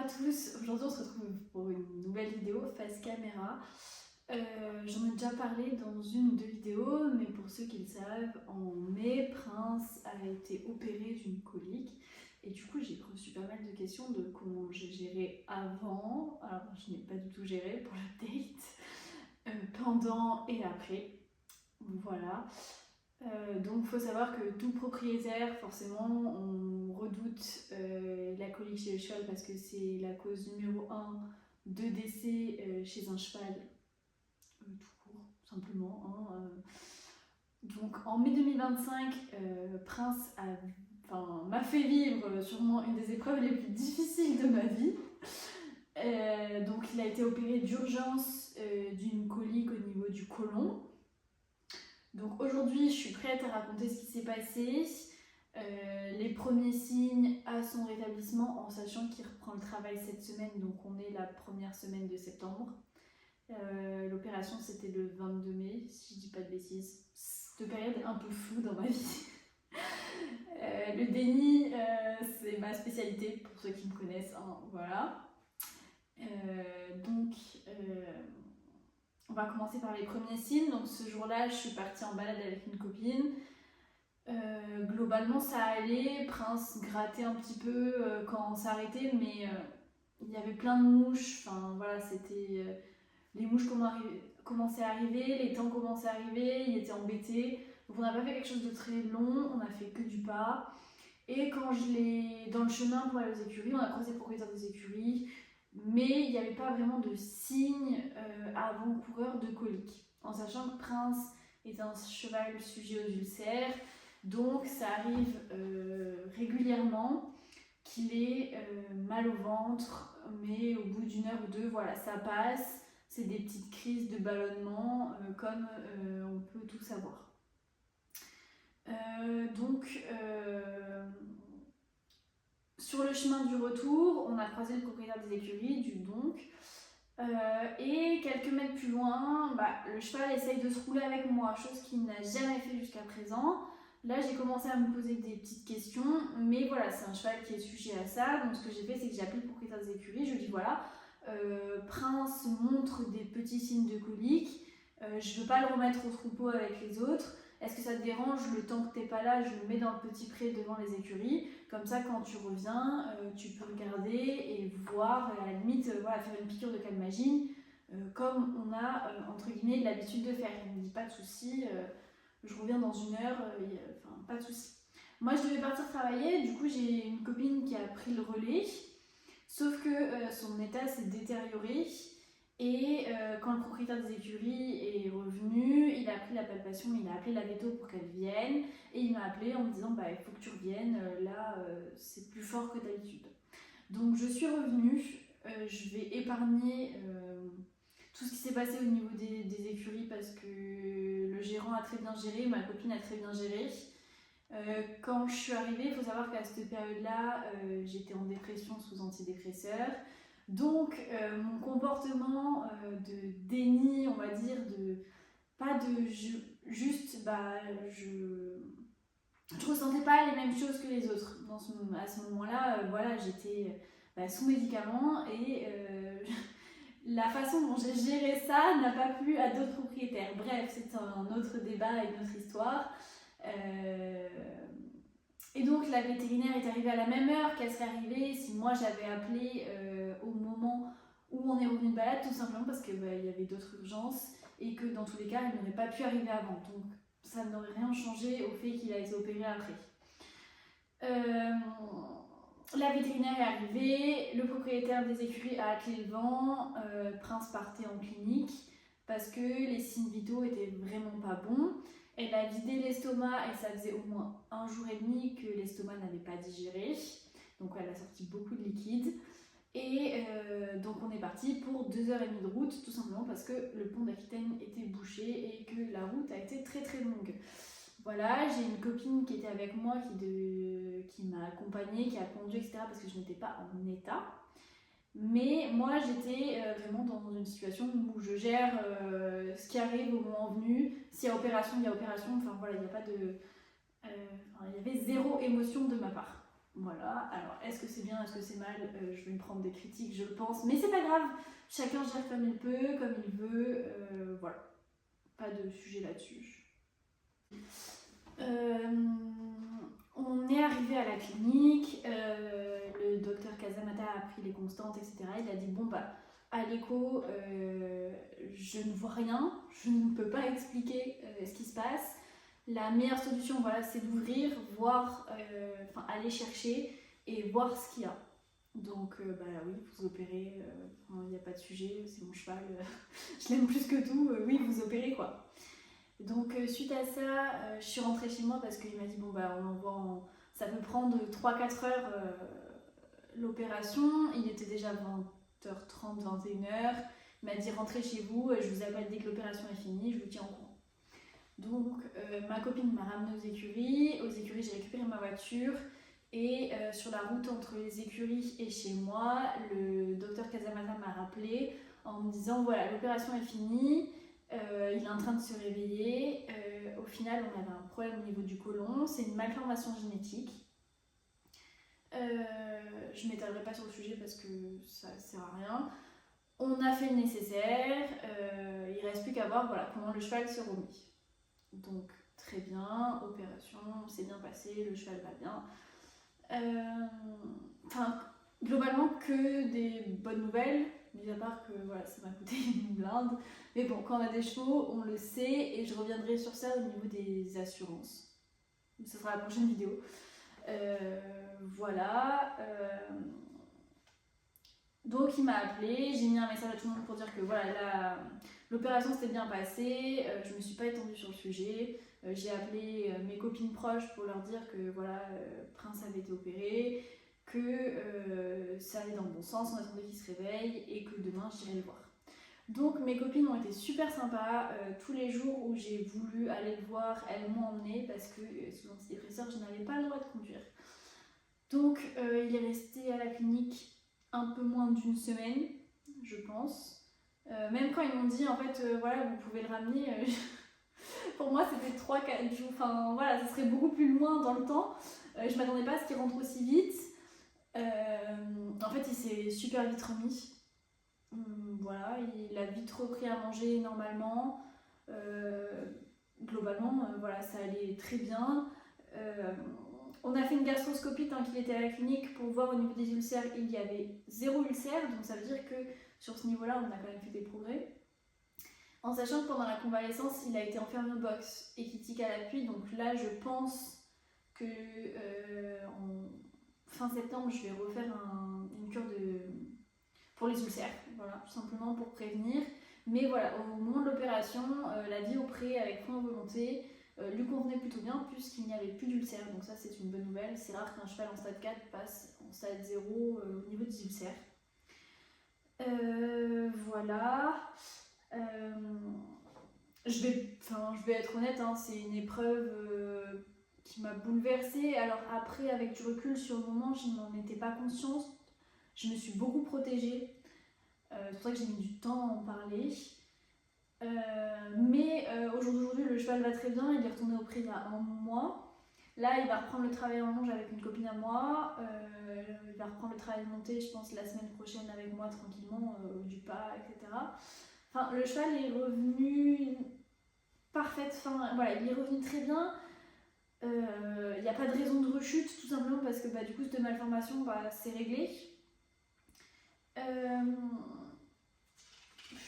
tous, aujourd'hui on se retrouve pour une nouvelle vidéo face caméra. J'en ai déjà parlé dans une ou deux vidéos, mais pour ceux qui le savent, en mai, Prince a été opéré d'une colique. Et du coup j'ai reçu pas mal de questions de comment j'ai géré avant. Alors je n'ai pas du tout géré pour le date, pendant et après. Voilà. Donc il faut savoir que tout propriétaire, forcément, on redoute la colique chez le cheval parce que c'est la cause numéro 1 de décès chez un cheval, tout court, simplement. Donc en mai 2025, Prince m'a fait vivre sûrement une des épreuves les plus difficiles de ma vie. Donc il a été opéré d'urgence d'une colique au niveau du côlon. Donc aujourd'hui, je suis prête à raconter ce qui s'est passé, les premiers signes à son rétablissement, en sachant qu'il reprend le travail cette semaine, donc on est la première semaine de septembre. L'opération c'était le 22 mai, si je dis pas de bêtises. Cette période un peu floue dans ma vie. Le déni, c'est ma spécialité pour ceux qui me connaissent, hein, voilà. On va commencer par les premiers signes. Donc ce jour-là, je suis partie en balade avec une copine. Globalement, ça allait. Prince grattait un petit peu quand on s'arrêtait, mais il y avait plein de mouches. Enfin voilà, c'était les mouches commençaient à arriver, les temps commençaient à arriver, il était embêté. Donc on n'a pas fait quelque chose de très long, on a fait que du pas. Et quand dans le chemin pour aller aux écuries, on a croisé le propriétaire des écuries. Mais il n'y avait pas vraiment de signe avant-coureur de colique. En sachant que Prince est un cheval sujet aux ulcères, donc ça arrive régulièrement qu'il ait mal au ventre, mais au bout d'une heure ou deux, voilà, ça passe. C'est des petites crises de ballonnement, comme on peut tout savoir. Sur le chemin du retour, on a croisé le propriétaire des écuries, du Donk. Et quelques mètres plus loin, le cheval essaye de se rouler avec moi, chose qu'il n'a jamais fait jusqu'à présent. Là, j'ai commencé à me poser des petites questions, mais voilà, c'est un cheval qui est sujet à ça. Donc, ce que j'ai fait, c'est que j'ai appelé le propriétaire des écuries. Je lui ai dit voilà, Prince montre des petits signes de colique. Je ne veux pas le remettre au troupeau avec les autres. Est-ce que ça te dérange, le temps que tu n'es pas là, je le mets dans le petit pré devant les écuries. Comme ça, quand tu reviens, tu peux regarder et voir, à la limite, faire une piqûre de calmagine, comme on a, entre guillemets, l'habitude de faire. Il me dit pas de souci, je reviens dans une heure, pas de souci. Moi, je devais partir travailler, du coup, j'ai une copine qui a pris le relais, sauf que son état s'est détérioré. Et quand le propriétaire des écuries est revenu, il a pris la palpation, il a appelé la véto pour qu'elle vienne et il m'a appelé en me disant il faut que tu reviennes, là c'est plus fort que d'habitude. Donc je suis revenue, je vais épargner tout ce qui s'est passé au niveau des écuries parce que le gérant a très bien géré, ma copine a très bien géré. Quand je suis arrivée, il faut savoir qu'à cette période-là, j'étais en dépression sous antidépresseurs. Donc mon comportement de déni, on va dire, je ressentais pas les mêmes choses que les autres. À ce moment-là, j'étais sous médicaments et la façon dont j'ai géré ça n'a pas plu à d'autres propriétaires. Bref, c'est un autre débat et une autre histoire. Et donc la vétérinaire est arrivée à la même heure qu'elle serait arrivée si moi j'avais appelé au moment où on est revenu de balade, tout simplement parce qu'il y avait d'autres urgences et que dans tous les cas elle n'aurait pas pu arriver avant. Donc ça n'aurait rien changé au fait qu'il a été opéré après. La vétérinaire est arrivée, le propriétaire des écuries a attelé le vent, Prince partait en clinique parce que les signes vitaux étaient vraiment pas bons. Elle a vidé l'estomac et ça faisait au moins 1 jour et demi que l'estomac n'avait pas digéré. Donc elle a sorti beaucoup de liquide. Et donc on est parti pour 2h30 de route, tout simplement parce que le pont d'Aquitaine était bouché et que la route a été très très longue. Voilà, j'ai une copine qui était avec moi, qui m'a accompagnée, qui a conduit, etc. parce que je n'étais pas en état. Mais moi j'étais vraiment dans une situation où je gère ce qui arrive au moment venu. S'il y a opération, il y a opération. Enfin voilà, il n'y a pas de... il y avait zéro émotion de ma part. Voilà, alors est-ce que c'est bien, est-ce que c'est mal, je vais me prendre des critiques, je pense, mais c'est pas grave, chacun gère comme il peut, comme il veut, voilà, pas de sujet là-dessus. On est arrivé à la clinique, le docteur Casamata a pris les constantes, etc. Il a dit bon bah à l'écho, je ne vois rien, je ne peux pas expliquer ce qui se passe. La meilleure solution, voilà, c'est d'ouvrir, voir, aller chercher et voir ce qu'il y a. Donc, bah oui, vous opérez, il n'y a pas de sujet, c'est mon cheval, je l'aime plus que tout, oui, vous opérez quoi. Donc, suite à ça, je suis rentrée chez moi parce qu'il m'a dit bon, bah on envoie ça peut prendre 3-4 heures l'opération. Il était déjà 20h30, 21h. Il m'a dit rentrez chez vous, je vous appelle dès que l'opération est finie, je vous tiens au courant. Donc ma copine m'a ramenée aux écuries. Aux écuries, j'ai récupéré ma voiture. Et sur la route entre les écuries et chez moi, le docteur Casamata m'a rappelé en me disant voilà, l'opération est finie, il est en train de se réveiller. Au final, on avait un problème au niveau du côlon, c'est une malformation génétique. Je ne m'étalerai pas sur le sujet parce que ça ne sert à rien. On a fait le nécessaire, il ne reste plus qu'à voir voilà, comment le cheval se remet. Donc très bien, opération, c'est bien passé, le cheval va bien. Globalement que des bonnes nouvelles, mis à part que voilà, ça m'a coûté une blinde. Mais bon, quand on a des chevaux, on le sait, et je reviendrai sur ça au niveau des assurances. Ce sera la prochaine vidéo. Voilà. Donc il m'a appelé, j'ai mis un message à tout le monde pour dire que voilà, l'opération s'était bien passée, je me suis pas étendue sur le sujet. J'ai appelé mes copines proches pour leur dire que voilà, Prince avait été opéré, que ça allait dans le bon sens, on attendait qu'il se réveille et que demain j'irai le voir. Donc mes copines ont été super sympas, tous les jours où j'ai voulu aller le voir, elles m'ont emmenée parce que sous antidépresseur je n'avais pas le droit de conduire. Donc il est resté à la clinique un peu moins d'une semaine, je pense. Même quand ils m'ont dit en fait voilà, vous pouvez le ramener, pour moi c'était 3-4 jours, enfin voilà, ça serait beaucoup plus loin dans le temps. Je m'attendais pas à ce qu'il rentre aussi vite. En fait il s'est super vite remis. Voilà, il a vite repris à manger normalement. Globalement, voilà, ça allait très bien. On a fait une gastroscopie tant qu'il était à la clinique pour voir au niveau des ulcères, il y avait 0 ulcère, donc ça veut dire que sur ce niveau-là, on a quand même fait des progrès. En sachant que pendant la convalescence, il a été enfermé au box et qu'il tique à l'appui, donc là, je pense que en fin septembre, je vais refaire une cure pour les ulcères, voilà, tout simplement pour prévenir. Mais voilà, au moment de l'opération, la vie au pré avec point de volonté lui convenait plutôt bien puisqu'il n'y avait plus d'ulcères, donc ça c'est une bonne nouvelle. C'est rare qu'un cheval en stade 4 passe en stade 0 au niveau des ulcères. Voilà. Je vais être honnête, hein, c'est une épreuve qui m'a bouleversée. Alors après, avec du recul sur le moment, je n'en étais pas consciente. Je me suis beaucoup protégée. C'est pour ça que j'ai mis du temps à en parler. Mais aujourd'hui, le cheval va très bien. Il est retourné au pré il y a un mois. Là, il va reprendre le travail en longe avec une copine à moi. Il va reprendre le travail de montée, je pense, la semaine prochaine avec moi tranquillement, du pas, etc. Enfin, le cheval est revenu parfaite. Enfin, voilà, il est revenu très bien. Il n'y a pas de raison de rechute, tout simplement parce que du coup, cette malformation, c'est réglé.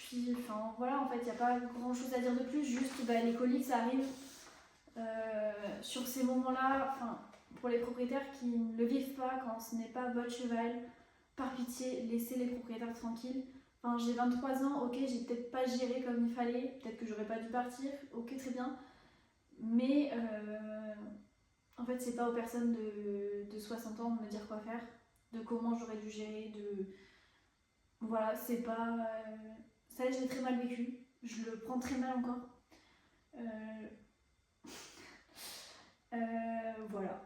Puis, enfin voilà, en fait, il n'y a pas grand chose à dire de plus, juste les coliques, ça arrive sur ces moments-là. Enfin, pour les propriétaires qui ne le vivent pas quand ce n'est pas votre cheval, par pitié, laissez les propriétaires tranquilles. Enfin, j'ai 23 ans, ok, j'ai peut-être pas géré comme il fallait, peut-être que j'aurais pas dû partir, ok, très bien. Mais en fait, c'est pas aux personnes de 60 ans de me dire quoi faire, de comment j'aurais dû gérer, voilà, c'est pas. Ça, je l'ai très mal vécu. Je le prends très mal encore. Voilà.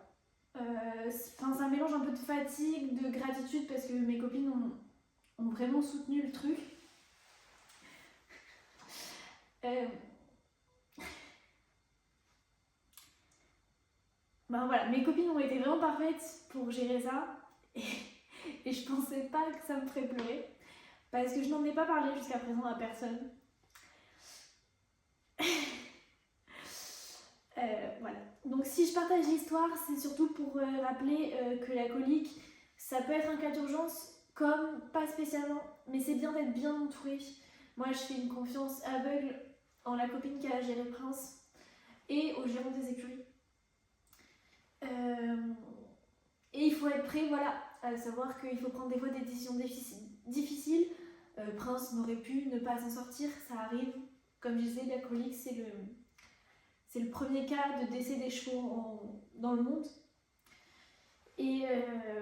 C'est un mélange un peu de fatigue, de gratitude parce que mes copines ont vraiment soutenu le truc. Ben voilà, mes copines ont été vraiment parfaites pour gérer ça. Et, et je pensais pas que ça me ferait pleurer. Parce que je n'en ai pas parlé jusqu'à présent à personne. Voilà. Donc si je partage l'histoire, c'est surtout pour rappeler que la colique, ça peut être un cas d'urgence, comme pas spécialement, mais c'est bien d'être bien entouré. Moi, je fais une confiance aveugle en la copine qui a géré Prince et au gérant des écuries. Et il faut être prêt, voilà, à savoir qu'il faut prendre des fois des décisions difficiles. Prince n'aurait pu ne pas s'en sortir, ça arrive. Comme je disais, la colique, c'est le premier cas de décès des chevaux dans le monde. Et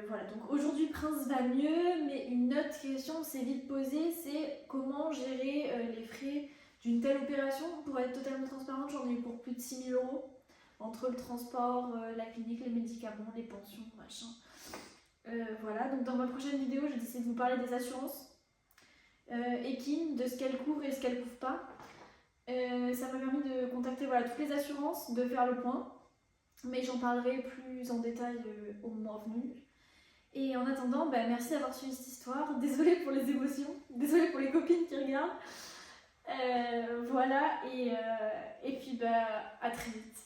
voilà, donc aujourd'hui Prince va mieux, mais une autre question s'est vite posée, c'est comment gérer les frais d'une telle opération. Pour être totalement transparente, j'en ai eu pour plus de 6 000 euros, entre le transport, la clinique, les médicaments, les pensions, machin. Voilà, donc dans ma prochaine vidéo, je vais essayer de vous parler des assurances équines, de ce qu'elles couvrent et ce qu'elles couvrent pas. Ça m'a permis de contacter voilà, toutes les assurances, de faire le point, mais j'en parlerai plus en détail au mois venu. Et en attendant, bah, merci d'avoir suivi cette histoire. Désolée pour les émotions, désolée pour les copines qui regardent. Voilà, et puis bah, à très vite.